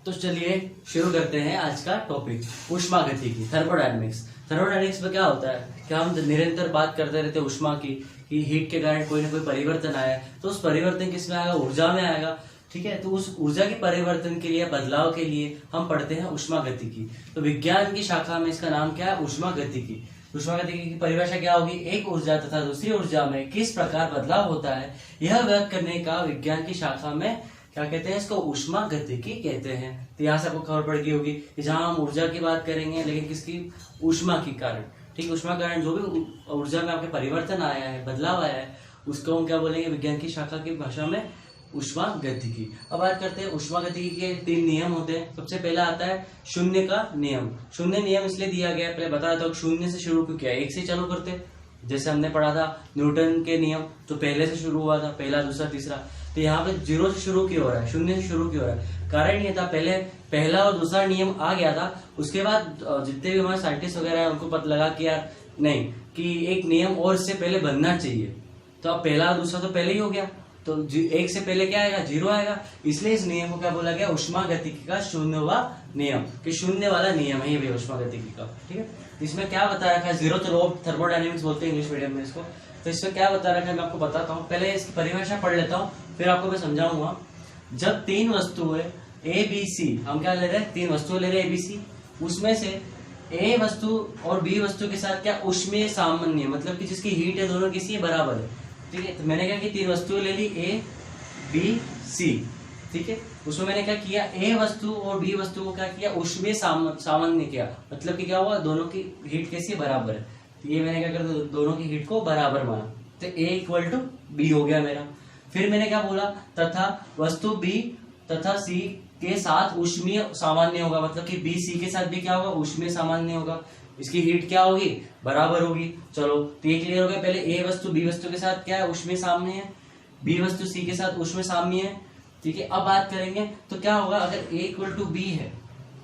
तो चलिए शुरू करते हैं आज का टॉपिक ऊष्मागतिकी थर्मोडायनेमिक्स। थर्मोडायनेमिक्स में क्या होता है कि हम निरंतर बात करते रहते हैं ऊष्मा की कि हीट के कारण कोई ना कोई परिवर्तन आया तो उस परिवर्तन किस में आएगा, ऊर्जा में आएगा। ठीक है, तो उस ऊर्जा के परिवर्तन के लिए, बदलाव के लिए हम पढ़ते हैं ऊष्मागतिकी। तो विज्ञान की शाखा में इसका नाम क्या है, ऊष्मागतिकी। ऊष्मागतिकी की परिभाषा क्या होगी, एक ऊर्जा तथा दूसरी ऊर्जा में किस प्रकार बदलाव होता है यह व्यक्त करने का विज्ञान की शाखा में क्या कहते हैं, इसको ऊष्मागतिकी कहते हैं। तो यहाँ से आपको खबर पड़ गई होगी कि जहां हम ऊर्जा की बात करेंगे लेकिन किसकी, ऊष्मा के कारण। ठीक, ऊष्मा के कारण जो भी ऊर्जा में आपके परिवर्तन आया है, बदलाव आया है, उसको हम क्या बोलेंगे विज्ञान की शाखा की भाषा में, ऊष्मागतिकी। अब बात करते हैं ऊष्मागतिकी के 3 नियम होते हैं। सबसे पहला आता है शून्य का नियम। शून्य नियम इसलिए दिया गया, पहले बता देता हूँ शून्य से शुरू क्यों किया, एक से चालू करते, जैसे हमने पढ़ा था न्यूटन के नियम जो पहले से शुरू हुआ था, पहला दूसरा तीसरा। तो यहाँ पे 0 से शुरू क्यों हो रहा है, शून्य से शुरू क्यों हो रहा है, कारण ये था पहले पहला और दूसरा नियम आ गया था, उसके बाद जितने भी हमारे साइंटिस्ट वगैरह है उनको पता लगा कि यार नहीं, कि एक नियम और इससे पहले बनना चाहिए। तो अब पहला और दूसरा तो पहले ही हो गया, तो एक से पहले क्या आएगा, 0 आएगा। इसलिए इस नियम को क्या बोला गया, ऊष्मागतिकी का शून्यवा नियम, कि शून्य वाला नियम है ये भी ऊष्मागतिकी का। ठीक है, इसमें क्या बता रखा है, जीरो लॉ ऑफ थर्मोडायनेमिक्स बोलते हैं इंग्लिश मीडियम में इसको। तो इसमें क्या बता रखा है मैं आपको बताता हूँ, पहले इसकी परिभाषा पढ़ लेता हूँ फिर आपको मैं समझाऊंगा। जब 3 वस्तुएं ए बी सी, हम क्या ले रहे हैं, 3 वस्तुएं ले रहे हैं ए बी सी, उसमें से ए वस्तु और बी वस्तु के साथ क्या ऊष्मीय सामान्य, मतलब कि जिसकी हीट है दोनों किसी बराबर है। ठीक है, तो मैंने क्या कि 3 वस्तुएं ले ली ए बी सी। ठीक है, उसमें मैंने क्या किया, ए वस्तु और बी वस्तु को क्या किया, ऊष्मीय सामान्य किया, मतलब कि क्या हुआ, दोनों की हीट कैसी बराबर है। तो ये मैंने क्या कर दिया, दोनों की हीट को बराबर माना, तो ए इक्वल टू बी हो गया मेरा। फिर मैंने क्या बोला, तथा वस्तु बी तथा सी के साथ ऊष्मीय सामान्य होगा, मतलब कि बी सी के साथ भी क्या होगा, ऊष्मीय सामान्य होगा, इसकी हीट क्या होगी, बराबर होगी। चलो तो ये क्लियर हो गया, पहले ए वस्तु बी वस्तु के साथ क्या है, ऊष्मीय साम्य है, बी वस्तु सी के साथ ऊष्मीय साम्य है। ठीक है, अब बात करेंगे तो क्या होगा, अगर ए इक्वल टू बी है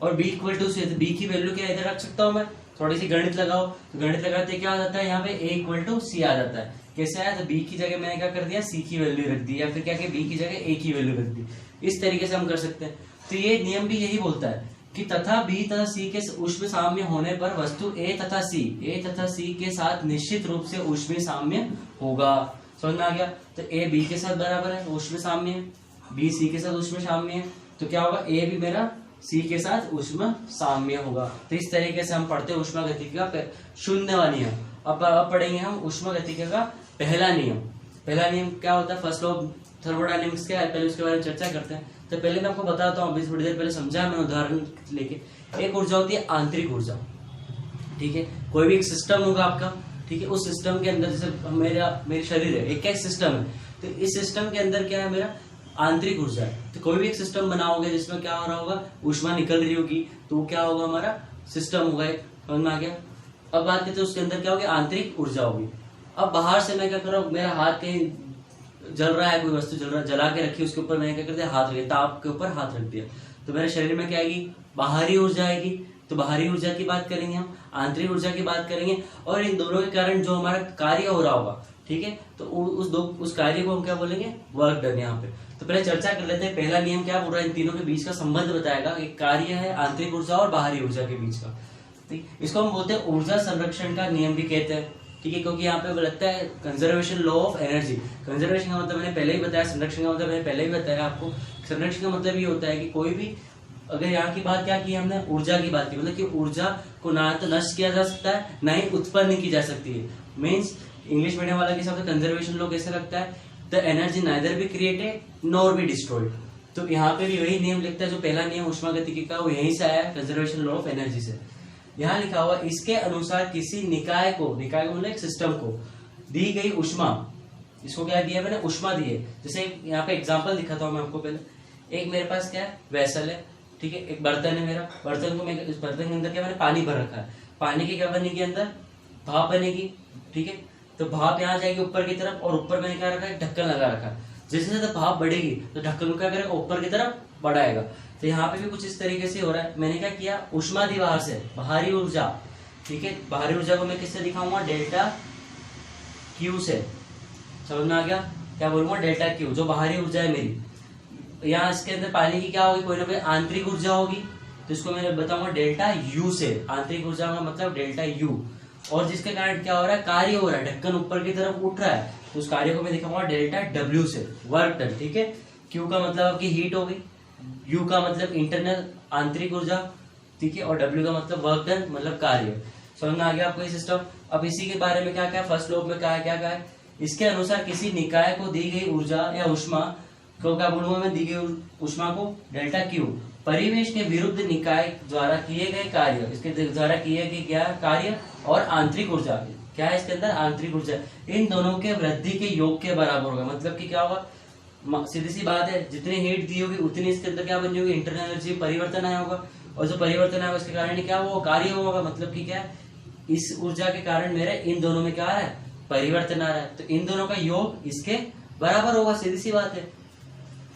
और बी इक्वल टू सी है तो बी की वैल्यू क्या इधर रख सकता हूं मैं, थोड़ी सी गणित लगाओ, तो गणित लगाते क्या आ जाता है, यहाँ पे ए इक्वल टू सी आ जाता है। कैसे आया, तो बी की जगह मैंने क्या कर दिया, सी की वैल्यू रख दी, या फिर क्या बी की जगह ए की वैल्यू रख दी। इस तरीके से हम कर सकते हैं। तो ये नियम भी यही बोलता है कि तथा बी तथा सी के ऊष्मीय साम्य होने पर वस्तु ए तथा सी के साथ निश्चित रूप से ऊष्मीय साम्य होगा। समझ में आ गया, तो ए बी के साथ बराबर है, ऊष्मीय साम्य है, बी सी के साथ ऊष्मीय साम्य है, तो क्या होगा, ए भी मेरा सी के साथ ऊष्मा साम्य होगा। तो इस तरीके से हम पढ़ते हैं ऊष्मागतिकी का शून्यवा नियम। अब पढ़ेंगे हम ऊष्मागतिकी का पहला नियम। पहला नियम क्या होता है, फर्स्ट लॉ ऑफ थर्मोडायनेमिक्स क्या है, पहले उसके बारे में चर्चा करते हैं। तो पहले मैं आपको बताता हूँ, अभी थोड़ी देर पहले समझा मैंने उदाहरण लेके। एक ऊर्जा होती है आंतरिक ऊर्जा। ठीक है, कोई भी एक सिस्टम होगा आपका, ठीक है, उस सिस्टम के अंदर जैसे मेरी शरीर है, एक क्या सिस्टम है, तो इस सिस्टम के अंदर क्या है, मेरा आंतरिक ऊर्जा है। तो कोई भी एक सिस्टम बनाओगे जिसमें क्या हो रहा होगा, ऊष्मा निकल रही होगी, तो वो क्या होगा, हमारा सिस्टम होगा एक। समझ में आ गया। अब बात करते हैं उसके अंदर क्या होगी, आंतरिक ऊर्जा होगी। अब बाहर से मैं क्या कर रहा हूँ, मेरा हाथ कहीं जल रहा है, कोई वस्तु जल रहा है, जला के रखी, उसके ऊपर मैंने क्या कर दिया, हाथ रख दिया, ताप के ऊपर हाथ रख दिया, तो मेरे शरीर में क्या आएगी, बाहरी ऊर्जा आएगी। तो बाहरी ऊर्जा की बात करेंगे हम, आंतरिक ऊर्जा की बात करेंगे, और इन दोनों के कारण जो हमारा कार्य हो रहा होगा, ठीक है, तो उस कार्य को हम क्या बोलेंगे, वर्क डन। यहाँ पे तो पहले चर्चा कर लेते हैं। पहला नियम क्या बोल रहा है, इन तीनों के बीच का संबंध बताएगा, एक कार्य है आंतरिक ऊर्जा और बाहरी ऊर्जा के बीच का। ठीक, इसको हम बोलते हैं ऊर्जा संरक्षण का नियम भी कहते हैं। ठीक है, क्योंकि यहाँ पे लगता है conservation law of energy. Conservation का मतलब मैंने पहले ही बताया, संरक्षण का मतलब मैंने पहले ही बताया आपको। संरक्षण का मतलब ये होता है कि कोई भी, अगर यहाँ की बात क्या की हमने, ऊर्जा की बात की, मतलब कि ऊर्जा को ना तो नष्ट किया जा सकता है, ना ही उत्पन्न की जा सकती है। मीन्स इंग्लिश मीडियम वाला के हिसाब से कंजर्वेशन लॉ कैसे लगता है, the energy neither be created nor be destroyed. तो यहाँ पे भी वही नियम लिखता है, जो पहला नियम ऊष्मागतिकी का, वो यहीं से आया है, कंजर्वेशन लॉ ऑफ एनर्जी से। यहाँ लिखा हुआ, इसके अनुसार किसी निकाय को मतलब एक सिस्टम को दी गई ऊष्मा, इसको क्या दिया मैंने, ऊष्मा दी है। जैसे यहाँ पे एग्जांपल दिखाता हूँ मैं आपको। पहले एक मेरे पास क्या है, वेसल है, ठीक है, एक बर्तन है मेरा, बर्तन को मैं, इस बर्तन के अंदर क्या मैंने पानी भर रखा है, पानी की क्या बनेगी, अंदर भाप बनेगी। ठीक है, तो भाप यहाँ जाएगी ऊपर की तरफ, और ऊपर मैंने क्या रखा है, ढक्कन लगा रखा है। जैसे जैसे भाप बढ़ेगी तो ढक्कन को क्या करेगा, ऊपर की तरफ बढ़ाएगा। तो यहाँ पे भी कुछ इस तरीके से हो रहा है। मैंने क्या किया, ऊष्मा दी बाहर से, बाहरी ऊर्जा। ठीक है, बाहरी ऊर्जा को मैं किससे दिखाऊंगा, डेल्टा क्यू से। समझ में आ गया, क्या बोलूंगा, डेल्टा क्यू, जो बाहरी ऊर्जा है मेरी। यहाँ इसके अंदर पानी की क्या होगी, कोई ना कोई आंतरिक ऊर्जा होगी, तो इसको मैं बताऊंगा डेल्टा यू से। आंतरिक ऊर्जा का मतलब डेल्टा यू, और जिसके कारण क्या हो रहा है, कार्य हो रहा है, ढक्कन ऊपर की तरफ उठ रहा है, तो उस कार्य को मैं दिखाऊंगा डेल्टा डब्ल्यू से, वर्क डन। ठीक है, क्यू का मतलब आपकी हीट हो गई, यू का मतलब इंटरनल आंतरिक ऊर्जा, ठीक है, और डब्ल्यू का मतलब वर्क डन मतलब कार्य। समझ में आ गया आपको ये सिस्टम। अब इसी के बारे में क्या क्या फर्स्ट लॉ में क्या है, इसके अनुसार किसी निकाय को दी गई ऊर्जा या ऊष्मा को क्या बोलूंगा मैं, दी गई ऊष्मा को डेल्टा क्यू परिवेश के विरुद्ध निकाय द्वारा किए गए कार्य, इसके द्वारा किए गए क्या कार्य और आंतरिक ऊर्जा, क्या है इसके अंदर आंतरिक ऊर्जा, इन दोनों के वृद्धि के योग के बराबर होगा। मतलब कि क्या होगा, सीधी सी बात है, जितनी हीट दी होगी उतनी इसके अंदर क्या बन जाएगी, इंटरनल एनर्जी परिवर्तन आया होगा, और जो परिवर्तन आया उसके कारण क्या वो कार्य होगा। मतलब कि क्या, इस ऊर्जा के कारण मेरे इन दोनों में क्या आ रहा है, परिवर्तन आ रहा है, तो इन दोनों का योग इसके बराबर होगा, सीधी सी बात है।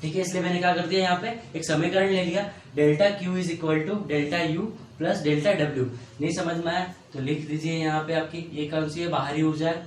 ठीक है, इसलिए मैंने क्या कर दिया, यहाँ पे एक समीकरण ले लिया, delta Q is equal to delta U plus delta W. नहीं समझ में आया तो लिख दीजिए यहाँ पे, आपकी ये कौन सी है, बाहरी ऊर्जा है,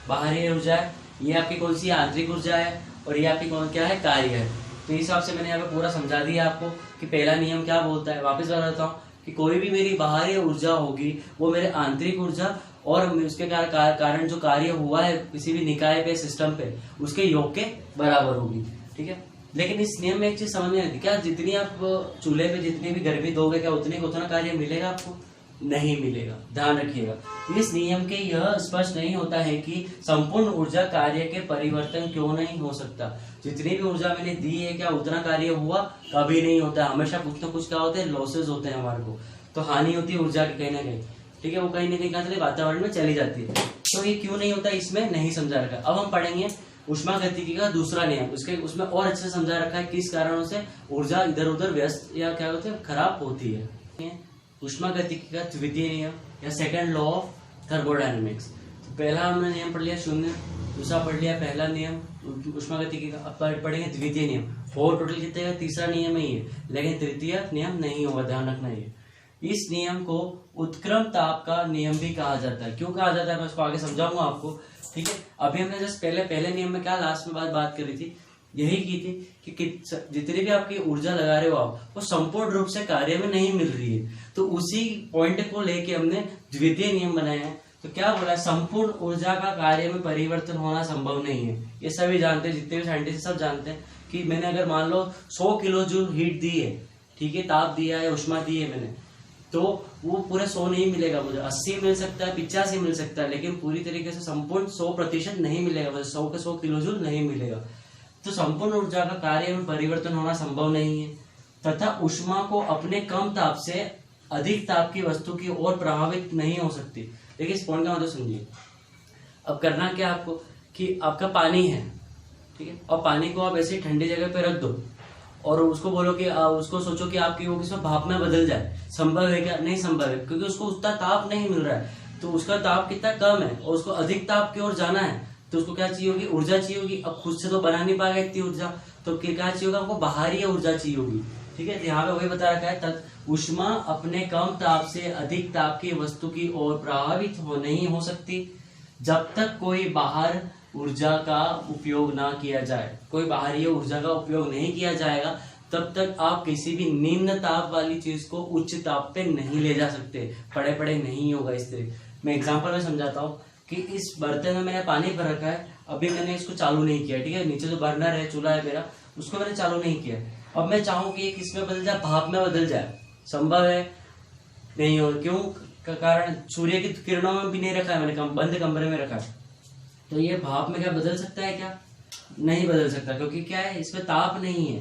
बाहरी ऊर्जा है, ये आपकी कौन सी आंतरिक ऊर्जा है, और ये आपकी कौन क्या है, कार्य है। तो इस हिसाब से मैंने यहाँ पे पूरा समझा दिया आपको कि पहला नियम क्या बोलता है। वापस बताता हूँ कि कोई भी मेरी बाहरी ऊर्जा होगी वो मेरे आंतरिक ऊर्जा और उसके कारण जो कार्य हुआ है किसी भी निकाय पे, सिस्टम पे, उसके योग के बराबर होगी। ठीक है, लेकिन इस नियम में एक चीज समझ में आती, क्या जितनी आप चूल्हे पे जितनी भी गर्मी दोगे क्या उतने को उतना कार्य मिलेगा आपको, नहीं मिलेगा, ध्यान रखिएगा। इस नियम के यह स्पष्ट नहीं होता है कि संपूर्ण ऊर्जा कार्य के परिवर्तन क्यों नहीं हो सकता। जितनी भी ऊर्जा मैंने दी है क्या उतना कार्य हुआ, कभी नहीं होता, हमेशा कुछ ना कुछ क्या होते हैं, लॉसेज होते हैं, हमारे को तो हानि होती है ऊर्जा की कहीं ना कहीं। ठीक है, वो कहीं ना कहीं कहाँ चले, वातावरण में चली जाती है। तो ये क्यों नहीं होता इसमें नहीं समझा रखा। अब हम पढ़ेंगे उष्मागतिकी का दूसरा नियम, उसमें और अच्छे से समझा रखा है किस कारणों से ऊर्जा इधर उधर व्यस्त या क्या होते हैं, खराब होती है। उष्मागतिकी का द्वितीय नियम या सेकंड लॉ ऑफ थर्मोडायनेमिक्स। तो पहला हमने नियम पढ़ लिया शून्य, दूसरा पढ़ लिया पहला नियम उष्मागतिकी का, अब पढ़ेंगे द्वितीय नियम। 4 टोटल कितने का, तीसरा नियम है ये, लेकिन तृतीय नियम नहीं होगा, ध्यान रखना ये। इस नियम को उत्क्रम ताप का नियम भी कहा जाता है। क्यों कहा जाता है मैं उसको आगे समझाऊंगा आपको। ठीक है, अभी हमने जस्ट पहले नियम में क्या लास्ट में बात करी थी, यही की थी कि जितनी भी आपकी ऊर्जा लगा रहे हो आप, वो संपूर्ण रूप से कार्य में नहीं मिल रही है। तो उसी पॉइंट को लेके हमने द्वितीय नियम बनाया है। तो क्या बोला है, संपूर्ण ऊर्जा का कार्य में परिवर्तन होना संभव नहीं है। ये सभी जानते हैं, जितने भी साइंटिस्ट सब जानते हैं कि मैंने अगर मान लो 100 किलो जूल हीट दी है, ठीक है, ताप दिया है, उष्मा दी है मैंने, तो वो पूरे 100 नहीं मिलेगा मुझे, 80 मिल सकता है, 85 मिल सकता है, लेकिन पूरी तरीके से संपूर्ण 100% नहीं मिलेगा, मुझे 100 के 100 किलो जूल नहीं मिलेगा। तो संपूर्ण ऊर्जा का कार्य में परिवर्तन होना संभव नहीं है, तथा ऊष्मा को अपने कम ताप से अधिक ताप की वस्तु की ओर प्रभावित नहीं हो सकती। देखिए इस पॉइंट का मतलब समझिए। अब करना क्या आपको कि आपका पानी है, ठीक है, और पानी को आप ऐसे ठंडी जगह पे रख दो और उसको बोलो कि उसको सोचो कि आपकी वो किसमें भाप में बदल जाए, संभव है क्या? नहीं संभव है, क्योंकि उसको उतना ताप नहीं मिल रहा है। तो उसका ताप कितना कम है और उसको अधिक ताप की ओर जाना है, तो उसको क्या चाहिए होगी? ऊर्जा चाहिए होगी। अब खुद से तो बना नहीं पाएगा इतनी ऊर्जा, तो क्या चाहिए होगा? आपको बाहरी ऊर्जा चाहिए होगी। ठीक है, यहाँ पे वही बता रखा है, ऊष्मा अपने कम ताप से अधिक ताप की वस्तु की ओर प्रभावित नहीं हो सकती जब तक कोई बाहर ऊर्जा का उपयोग ना किया जाए। कोई बाहरी ऊर्जा का उपयोग नहीं किया जाएगा तब तक आप किसी भी निम्न ताप वाली चीज को उच्च ताप पे नहीं ले जा सकते, पड़े पड़े नहीं होगा। इस तरह मैं एग्जांपल में समझाता हूँ कि इस बर्तन में मैंने पानी भर रखा है, अभी मैंने इसको चालू नहीं किया, ठीक है, नीचे जो बर्नर है, चूल्हा है मेरा, उसको मैंने चालू नहीं किया। अब मैं चाहूँ कि किसमें बदल जाए? भाप में बदल जाए, संभव है? नहीं हो। क्यों? का कारण सूर्य की किरणों में भी नहीं रखा है मैंने, बंद कमरे में रखा है, तो ये भाप में क्या बदल सकता है क्या? नहीं बदल सकता, क्योंकि क्या है, इसमें ताप नहीं है।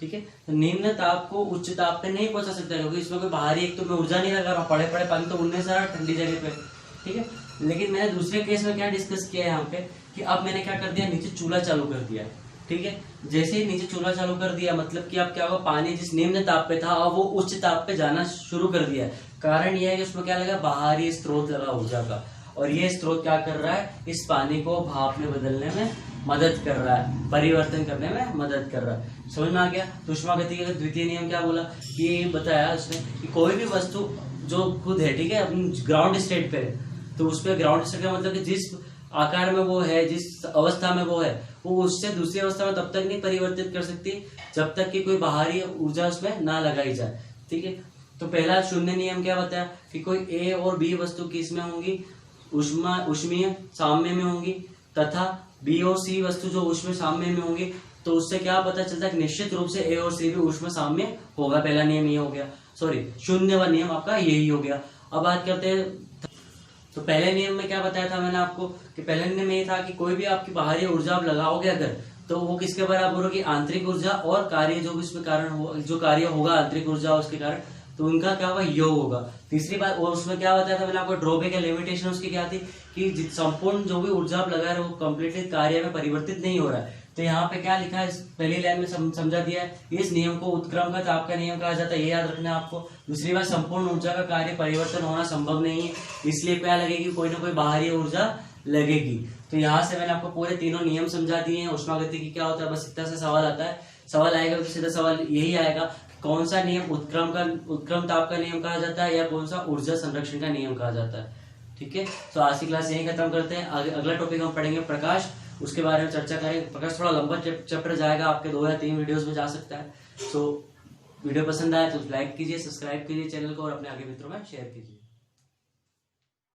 ठीक है, तो निम्न ताप को उच्च ताप पे नहीं पहुंचा सकता, क्योंकि इसमें कोई बाहरी, एक तो मैं ऊर्जा नहीं लगा रहा हूँ, पड़े पड़े पानी तो उड़ने से ठंडी जगह पे। ठीक है, लेकिन मैंने दूसरे केस में क्या डिस्कस किया है यहाँ पे कि अब मैंने क्या कर दिया, नीचे चूल्हा चालू कर दिया। ठीक है, जैसे ही नीचे चूल्हा चालू कर दिया, मतलब कि अब क्या हुआ, पानी जिस निम्न ताप पे था अब वो उच्च ताप पे जाना शुरू कर दिया। कारण यह है कि उसमें क्या लगा, बाहरी स्रोत लगा ऊर्जा का, और ये स्रोत क्या कर रहा है, इस पानी को भाप में बदलने में मदद कर रहा है, परिवर्तन करने में मदद कर रहा है। समझ में आ गया? तो ऊष्मागतिकी का द्वितीय नियम क्या बोला, ये बताया उसने कि कोई भी वस्तु जो खुद है, ठीक है, अपनी ग्राउंड स्टेट पे है, तो उस पर ग्राउंड स्टेट का मतलब कि जिस आकार में वो है, जिस अवस्था में वो है, वो उससे दूसरी अवस्था में तब तक नहीं परिवर्तित कर सकती जब तक कि कोई बाहरी ऊर्जा उसमें ना लगाई जाए। ठीक है, तो पहला शून्य नियम क्या बताया कि कोई ए और बी वस्तु किसमें होंगी, उष्मीय साम्य में होंगी, तथा बी और सी वस्तु जो उष्मीय साम्य में होंगी, तो उससे क्या पता चलता है निश्चित रूप से ए और सी भी उष्मीय साम्य होगा। पहला नियम ये हो गया, सॉरी शून्य व नियम आपका यही हो गया। अब बात करते हैं, तो पहले नियम में क्या बताया था मैंने आपको कि पहले नियम में ये था कि कोई भी आपकी बाहरी ऊर्जा आप लगाओगे अगर, तो वो किसके बराबर होगी, आंतरिक ऊर्जा और कार्य जो भी उसमें कारण हो, जो कार्य होगा आंतरिक ऊर्जा उसके कारण, तो उनका क्या होगा, योग होगा। तीसरी बात, और उसमें क्या बताया था मैंने आपको, ड्रॉबैक या लिमिटेशन उसकी क्या थी कि संपूर्ण जो भी ऊर्जा आप लगा रहे हो वो कंप्लीटली कार्य में परिवर्तित नहीं हो रहा है। तो यहाँ पे क्या लिखा है, पहली लाइन में समझा दिया है, इस नियम को उत्क्रम का ताप का नियम कहा जाता है, ये याद रखना है आपको। दूसरी बात, संपूर्ण ऊर्जा का कार्य परिवर्तन होना संभव नहीं है, इसलिए क्या लगेगी, कोई ना कोई बाहरी ऊर्जा लगेगी। तो यहाँ से मैंने आपको पूरे तीनों नियम समझा दिए हैं। उष्मागतिकी क्या होता है, बस इतना सा सवाल आता है, सवाल आएगा तो सीधा सवाल यही आएगा, कौन सा नियम उत्क्रम ताप का नियम कहा जाता है या कौन सा ऊर्जा संरक्षण का नियम कहा जाता है। ठीक है, तो आज की क्लास यही खत्म करते हैं। अगला टॉपिक हम पढ़ेंगे प्रकाश, उसके बारे में चर्चा करेंगे। प्रकाश थोड़ा लंबा चैप्टर जाएगा, आपके 2 या 3 वीडियोस में जा सकता है। तो वीडियो पसंद आए तो लाइक कीजिए, सब्सक्राइब कीजिए चैनल को और अपने आगे मित्रों में शेयर कीजिए।